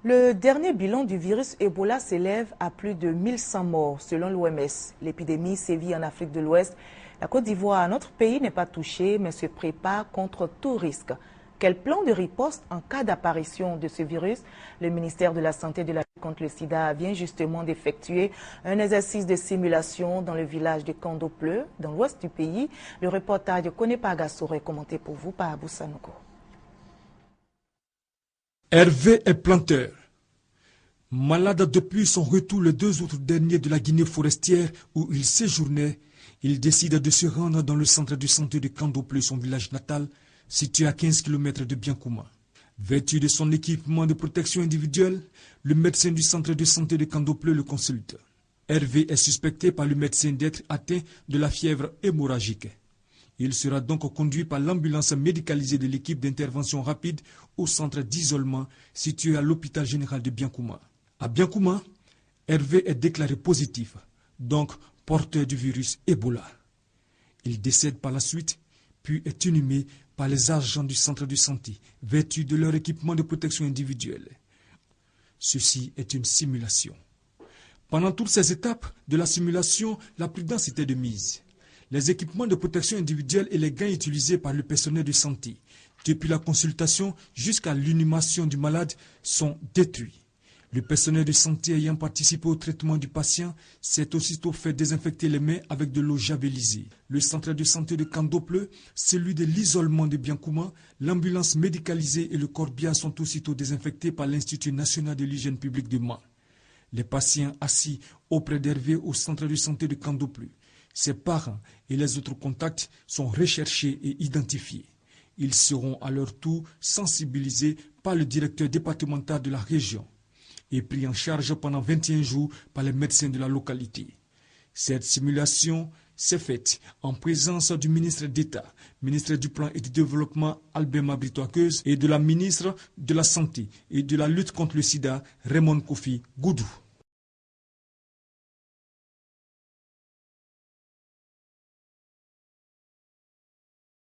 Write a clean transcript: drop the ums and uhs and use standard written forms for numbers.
Le dernier bilan du virus Ebola s'élève à plus de 1100 morts selon l'OMS. L'épidémie sévit en Afrique de l'Ouest. La Côte d'Ivoire, notre pays, n'est pas touché mais se prépare contre tout risque. Quel plan de riposte en cas d'apparition de ce virus? Le ministère de la Santé et de la lutte contre le sida vient justement d'effectuer un exercice de simulation dans le village de Kandopleu, dans l'ouest du pays. Le reportage de Konepa Agassoro est commenté pour vous par Abou Sanogo. Hervé est planteur. Malade depuis son retour le 2 août dernier de la Guinée forestière où il séjournait, il décide de se rendre dans le centre de santé de Kandopleu, son village natal, situé à 15 km de Biankouma. Vêtu de son équipement de protection individuelle, le médecin du centre de santé de Kandopleu le consulte. Hervé est suspecté par le médecin d'être atteint de la fièvre hémorragique. Il sera donc conduit par l'ambulance médicalisée de l'équipe d'intervention rapide au centre d'isolement situé à l'hôpital général de Biankouma. À Biankouma, Hervé est déclaré positif, donc porteur du virus Ebola. Il décède par la suite, puis est inhumé par les agents du centre de santé, vêtus de leur équipement de protection individuelle. Ceci est une simulation. Pendant toutes ces étapes de la simulation, la prudence était de mise. Les équipements de protection individuelle et les gants utilisés par le personnel de santé, depuis la consultation jusqu'à l'inhumation du malade, sont détruits. Le personnel de santé ayant participé au traitement du patient s'est aussitôt fait désinfecter les mains avec de l'eau javelisée. Le centre de santé de Kandopleu, celui de l'isolement de Biankouma, l'ambulance médicalisée et le corbillard sont aussitôt désinfectés par l'Institut national de l'hygiène publique de Mans. Les patients assis auprès d'Hervé au centre de santé de Kandopleu, ses parents et les autres contacts sont recherchés et identifiés. Ils seront à leur tour sensibilisés par le directeur départemental de la région et pris en charge pendant 21 jours par les médecins de la localité. Cette simulation s'est faite en présence du ministre d'État, ministre du Plan et du Développement Albert Mabrito-Akeuze et de la ministre de la Santé et de la lutte contre le sida Raymond Kofi Goudou.